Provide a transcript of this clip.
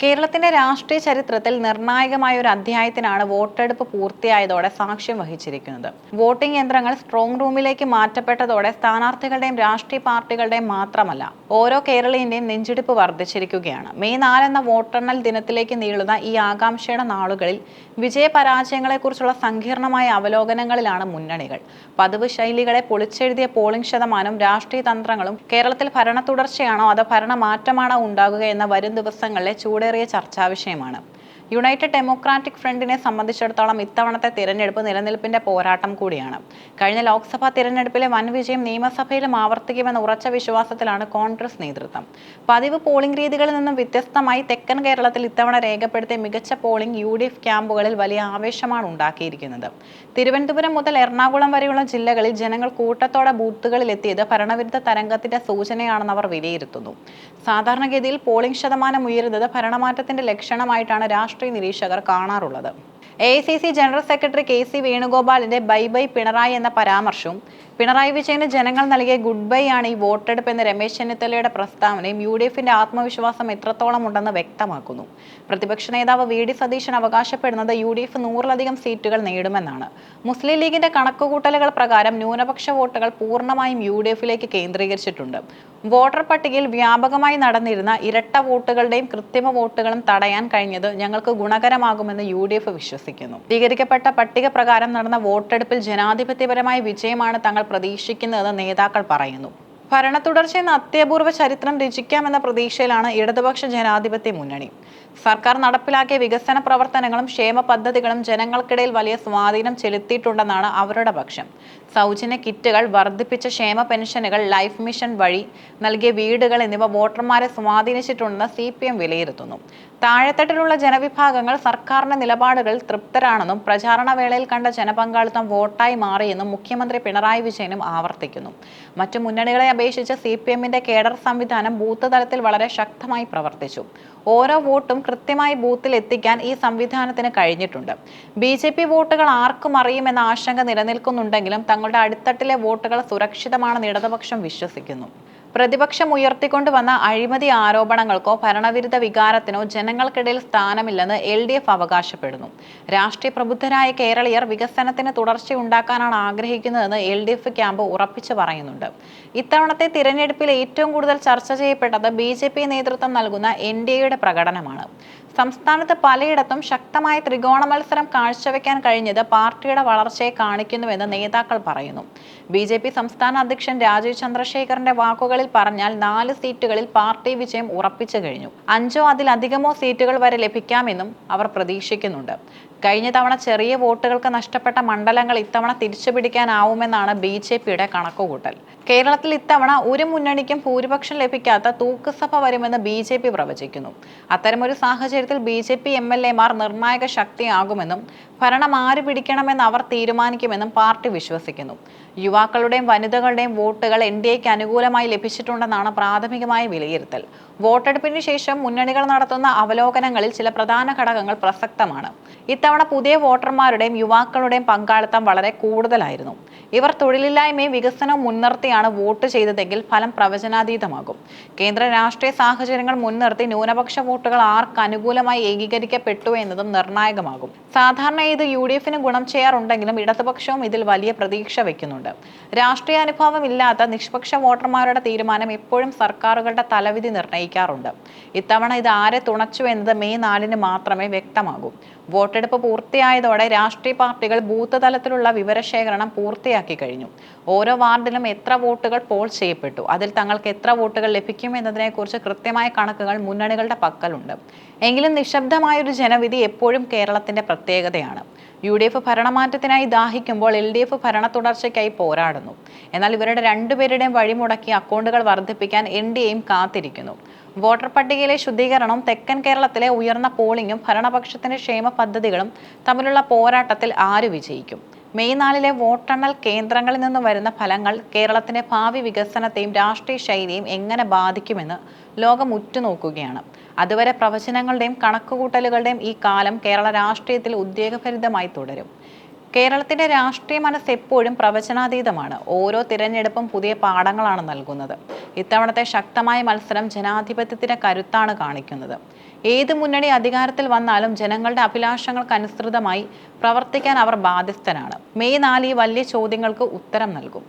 കേരളത്തിന്റെ രാഷ്ട്രീയ ചരിത്രത്തിൽ നിർണായകമായ ഒരു അധ്യായത്തിനാണ് വോട്ടെടുപ്പ് പൂർത്തിയായതോടെ സാക്ഷ്യം വഹിച്ചിരിക്കുന്നത്. വോട്ടിംഗ് യന്ത്രങ്ങൾ സ്ട്രോങ് റൂമിലേക്ക് മാറ്റപ്പെട്ടതോടെ സ്ഥാനാർത്ഥികളുടെയും രാഷ്ട്രീയ പാർട്ടികളുടെയും മാത്രമല്ല ഓരോ കേരളീയന്റെയും നെഞ്ചിടിപ്പ് വർദ്ധിച്ചിരിക്കുകയാണ്. മെയ് 4 എന്ന വോട്ടെണ്ണൽ ദിനത്തിലേക്ക് നീളുന്ന ഈ ആകാംക്ഷയുടെ നാളുകളിൽ വിജയപരാജയങ്ങളെക്കുറിച്ചുള്ള സങ്കീർണമായ അവലോകനങ്ങളിലാണ് മുന്നണികൾ. പതിവ് ശൈലികളെ പൊളിച്ചെഴുതിയ പോളിംഗ് ശതമാനം, രാഷ്ട്രീയ തന്ത്രങ്ങളും കേരളത്തിൽ ഭരണ തുടർച്ചയാണോ അതോ ഭരണമാറ്റമാണോ ഉണ്ടാകുക എന്ന വരും ദിവസങ്ങളിലെ ചൂടേറിയ ചർച്ചാ വിഷയമാണ്. യുണൈറ്റഡ് ഡെമോക്രാറ്റിക് ഫ്രണ്ടിനെ സംബന്ധിച്ചിടത്തോളം ഇത്തവണത്തെ തിരഞ്ഞെടുപ്പ് നിലനിൽപ്പിന്റെ പോരാട്ടം കൂടിയാണ്. കഴിഞ്ഞ ലോക്സഭാ തിരഞ്ഞെടുപ്പിലെ വൻ വിജയം നിയമസഭയിലും ആവർത്തിക്കുമെന്ന ഉറച്ച വിശ്വാസത്തിലാണ് കോൺഗ്രസ് നേതൃത്വം. പതിവ് പോളിംഗ് രീതികളിൽ നിന്നും വ്യത്യസ്തമായി തെക്കൻ കേരളത്തിൽ ഇത്തവണ രേഖപ്പെടുത്തിയ മികച്ച പോളിംഗ് UDF ക്യാമ്പുകളിൽ വലിയ ആവേശമാണ് ഉണ്ടാക്കിയിരിക്കുന്നത്. തിരുവനന്തപുരം മുതൽ എറണാകുളം വരെയുള്ള ജില്ലകളിൽ ജനങ്ങൾ കൂട്ടത്തോടെ ബൂത്തുകളിൽ എത്തിയത് ഭരണവിരുദ്ധ തരംഗത്തിന്റെ സൂചനയാണെന്ന് അവർ വിലയിരുത്തുന്നു. സാധാരണഗതിയിൽ പോളിംഗ് ശതമാനം ഉയരുന്നത് ഭരണമാറ്റത്തിന്റെ ലക്ഷണമായിട്ടാണ് രാഷ്ട്രീയ നിരീക്ഷകർ കാണാറുള്ളത്. AICC ജനറൽ സെക്രട്ടറി KC വേണുഗോപാലിന്റെ ബൈ ബൈ പിണറായി എന്ന പരാമർശവും പിണറായി വിജയന് ജനങ്ങൾ നൽകിയ ഗുഡ് ബൈ ആണ് ഈ വോട്ടെടുപ്പ് എന്ന രമേശ് ചെന്നിത്തലയുടെ പ്രസ്താവനയും UDFന്റെ ആത്മവിശ്വാസം എത്രത്തോളം ഉണ്ടെന്ന് വ്യക്തമാക്കുന്നു. പ്രതിപക്ഷ നേതാവ് VD സതീശൻ അവകാശപ്പെടുന്നത് UDF 100-ലധികം സീറ്റുകൾ നേടുമെന്നാണ്. മുസ്ലിം ലീഗിന്റെ കണക്കുകൂട്ടലുകൾ പ്രകാരം ന്യൂനപക്ഷ വോട്ടുകൾ പൂർണ്ണമായും UDFിലേക്ക് കേന്ദ്രീകരിച്ചിട്ടുണ്ട്. വോട്ടർ പട്ടികയിൽ വ്യാപകമായി നടന്നിരുന്ന ഇരട്ട വോട്ടുകളുടെയും കൃത്രിമ വോട്ടുകളും തടയാൻ കഴിഞ്ഞത് ഞങ്ങൾക്ക് ഗുണകരമാകുമെന്ന് UDF വിശ്വസിക്കുന്നു. സ്വീകരിക്കപ്പെട്ട പട്ടിക പ്രകാരം നടന്ന വോട്ടെടുപ്പിൽ ജനാധിപത്യപരമായ വിജയമാണ് തങ്ങൾ പ്രതീക്ഷിക്കുന്നതെന്ന് നേതാക്കൾ പറയുന്നു. ഭരണ തുടർച്ച എന്ന അത്യപൂർവ ചരിത്രം രചിക്കാമെന്ന പ്രതീക്ഷയിലാണ് ഇടതുപക്ഷ ജനാധിപത്യ മുന്നണി. സർക്കാർ നടപ്പിലാക്കിയ വികസന പ്രവർത്തനങ്ങളും ക്ഷേമ പദ്ധതികളും ജനങ്ങൾക്കിടയിൽ വലിയ സ്വാധീനം ചെലുത്തിയിട്ടുണ്ടെന്നാണ് അവരുടെ പക്ഷം. സൗജന്യ കിറ്റുകൾ, വർദ്ധിപ്പിച്ച ക്ഷേമ പെൻഷനുകൾ, ലൈഫ് മിഷൻ വഴി നൽകിയ വീടുകൾ എന്നിവ വോട്ടർമാരെ സ്വാധീനിച്ചിട്ടുണ്ടെന്ന് CPM വിലയിരുത്തുന്നു. താഴെത്തട്ടിലുള്ള ജനവിഭാഗങ്ങൾ സർക്കാരിന്റെ നിലപാടുകളിൽ തൃപ്തരാണെന്നും പ്രചാരണ വേളയിൽ കണ്ട ജനപങ്കാളിത്തം വോട്ടായി മാറിയെന്നും മുഖ്യമന്ത്രി പിണറായി വിജയനും ആവർത്തിക്കുന്നു. മറ്റു മുന്നണികളെ അപേക്ഷിച്ച് CPMന്റെ കേഡർ സംവിധാനം ബൂത്ത് തലത്തിൽ വളരെ ശക്തമായി പ്രവർത്തിച്ചു. ഓരോ വോട്ടും കൃത്യമായി ബൂത്തിൽ എത്തിക്കാൻ ഈ സംവിധാനത്തിന് കഴിഞ്ഞിട്ടുണ്ട്. BJP വോട്ടുകൾ ആർക്കും അറിയുമെന്ന ആശങ്ക നിലനിൽക്കുന്നുണ്ടെങ്കിലും തങ്ങളുടെ അടിത്തട്ടിലെ വോട്ടുകൾ സുരക്ഷിതമാണെന്ന് ഇടതുപക്ഷം വിശ്വസിക്കുന്നു. പ്രതിപക്ഷം ഉയർത്തിക്കൊണ്ടുവന്ന അഴിമതി ആരോപണങ്ങൾക്കോ ഭരണവിരുദ്ധ വികാരത്തിനോ ജനങ്ങൾക്കിടയിൽ സ്ഥാനമില്ലെന്ന് LDF അവകാശപ്പെടുന്നു. രാഷ്ട്രീയ പ്രബുദ്ധരായ കേരളീയർ വികസനത്തിന് തുടർച്ചയുണ്ടാക്കാനാണ് ആഗ്രഹിക്കുന്നതെന്ന് LDF ക്യാമ്പ് ഉറപ്പിച്ചു പറയുന്നുണ്ട്. ഇത്തവണത്തെ തിരഞ്ഞെടുപ്പിൽ ഏറ്റവും കൂടുതൽ ചർച്ച ചെയ്യപ്പെട്ടത് BJP നേതൃത്വം നൽകുന്ന NDAയുടെ പ്രകടനമാണ്. സംസ്ഥാനത്ത് പലയിടത്തും ശക്തമായ ത്രികോണ മത്സരം കാഴ്ചവെക്കാൻ കഴിഞ്ഞത് പാർട്ടിയുടെ വളർച്ചയെ കാണിക്കുന്നുവെന്ന് നേതാക്കൾ പറയുന്നു. BJP സംസ്ഥാന അധ്യക്ഷൻ രാജീവ് ചന്ദ്രശേഖറിന്റെ വാക്കുകളിൽ പറഞ്ഞാൽ 4 സീറ്റുകളിൽ പാർട്ടി വിജയം ഉറപ്പിച്ചു കഴിഞ്ഞു. 5 അതിലധികമോ സീറ്റുകൾ വരെ ലഭിക്കാമെന്നും അവർ പ്രതീക്ഷിക്കുന്നുണ്ട്. കഴിഞ്ഞ തവണ ചെറിയ വോട്ടുകൾക്ക് നഷ്ടപ്പെട്ട മണ്ഡലങ്ങൾ ഇത്തവണ തിരിച്ചുപിടിക്കാനാവുമെന്നാണ് BJPയുടെ കണക്കുകൂട്ടൽ. കേരളത്തിൽ ഇത്തവണ ഒരു മുന്നണിക്കും ഭൂരിപക്ഷം ലഭിക്കാത്ത തൂക്കുസഭ വരുമെന്ന് BJP പ്രവചിക്കുന്നു. അത്തരമൊരു സാഹചര്യത്തിൽ BJP MLA-മാർ നിർണായക ശക്തിയാകുമെന്നും ഭരണം ആര് പിടിക്കണമെന്ന് അവർ തീരുമാനിക്കുമെന്നും പാർട്ടി വിശ്വസിക്കുന്നു. യുവാക്കളുടെയും വനിതകളുടെയും വോട്ടുകൾ NDAയ്ക്ക് അനുകൂലമായി ലഭിച്ചിട്ടുണ്ടെന്നാണ് പ്രാഥമികമായ വിലയിരുത്തൽ. വോട്ടെടുപ്പിന് ശേഷം മുന്നണികൾ നടത്തുന്ന അവലോകനങ്ങളിൽ ചില പ്രധാന ഘടകങ്ങൾ പ്രസക്തമാണ്. ഇത്തവണ പുതിയ വോട്ടർമാരുടെയും യുവാക്കളുടെയും പങ്കാളിത്തം വളരെ കൂടുതലായിരുന്നു. ഇവർ തൊഴിലില്ലായ്മയും വികസനവും മുൻനിർത്തിയാണ് വോട്ട് ചെയ്തതെങ്കിൽ ഫലം പ്രവചനാതീതമാകും. കേന്ദ്ര രാഷ്ട്രീയ സാഹചര്യങ്ങൾ മുൻനിർത്തി ന്യൂനപക്ഷ വോട്ടുകൾ ആർക്ക് അനുകൂലമായി ഏകീകരിക്കപ്പെട്ടു എന്നതും നിർണായകമാകും. സാധാരണ ഇത് UDFന് ഗുണം ചെയ്യാറുണ്ടെങ്കിലും ഇടതുപക്ഷവും ഇതിൽ വലിയ പ്രതീക്ഷ വയ്ക്കുന്നുണ്ട്. രാഷ്ട്രീയ അനുഭവം ഇല്ലാത്ത നിഷ്പക്ഷ വോട്ടർമാരുടെ തീരുമാനം എപ്പോഴും സർക്കാരുകളുടെ തലവിധി നിർണ്ണയിക്കാറുണ്ട്. ഇത്തവണ ഇത് ആരെ തുണച്ചു എന്നത് മെയ് 4-ന് മാത്രമേ വ്യക്തമാകൂ. വോട്ടെടുപ്പ് പൂർത്തിയായതോടെ രാഷ്ട്രീയ പാർട്ടികൾ ബൂത്ത് തലത്തിലുള്ള വിവരശേഖരണം പൂർത്തിയാക്കി കഴിഞ്ഞു. ഓരോ വാർഡിലും എത്ര വോട്ടുകൾ പോൾ ചെയ്യപ്പെട്ടു, അതിൽ തങ്ങൾക്ക് എത്ര വോട്ടുകൾ ലഭിക്കും എന്നതിനെക്കുറിച്ച് കൃത്യമായ കണക്കുകൾ മുന്നണികളുടെ പക്കലുണ്ട്. എങ്കിലും നിശബ്ദമായൊരു ജനവിധി എപ്പോഴും കേരളത്തിന്റെ പ്രത്യേകതയാണ്. UDF ഭരണമാറ്റത്തിനായി ദാഹിക്കുമ്പോൾ LDF ഭരണ തുടർച്ചയ്ക്കായി പോരാടുന്നു. എന്നാൽ ഇവരുടെ രണ്ടുപേരുടെയും വഴിമുടക്കി അക്കൗണ്ടുകൾ വർദ്ധിപ്പിക്കാൻ NDAയും കാത്തിരിക്കുന്നു. വോട്ടർ പട്ടികയിലെ ശുദ്ധീകരണവും തെക്കൻ കേരളത്തിലെ ഉയർന്ന പോളിംഗും ഭരണപക്ഷത്തിന്റെ ക്ഷേമ പദ്ധതികളും തമ്മിലുള്ള പോരാട്ടത്തിൽ ആര് വിജയിക്കും? മെയ് 4-ലെ വോട്ടെണ്ണൽ കേന്ദ്രങ്ങളിൽ നിന്ന് വരുന്ന ഫലങ്ങൾ കേരളത്തിന്റെ ഭാവി വികസനത്തെയും രാഷ്ട്രീയ ശൈലിയെയും എങ്ങനെ ബാധിക്കുമെന്ന് ലോകം ഉറ്റുനോക്കുകയാണ്. അതുവരെ പ്രവചനങ്ങളുടെയും കണക്കുകൂട്ടലുകളുടെയും ഈ കാലം കേരള രാഷ്ട്രീയത്തിൽ ഉദ്വേഗഭരിതമായി തുടരും. കേരളത്തിന്റെ രാഷ്ട്രീയ മനസ്സ് എപ്പോഴും പ്രവചനാതീതമാണ്. ഓരോ തിരഞ്ഞെടുപ്പും പുതിയ പാഠങ്ങളാണ് നൽകുന്നത്. ഇത്തവണത്തെ ശക്തമായ മത്സരം ജനാധിപത്യത്തിന്റെ കരുത്താണ് കാണിക്കുന്നത്. ഏത് മുന്നണി അധികാരത്തിൽ വന്നാലും ജനങ്ങളുടെ അഭിലാഷങ്ങൾക്കനുസൃതമായി പ്രവർത്തിക്കാൻ അവർ ബാധ്യസ്ഥരാണ്. മെയ് 4 ഈ വലിയ ചോദ്യങ്ങൾക്ക് ഉത്തരം നൽകും.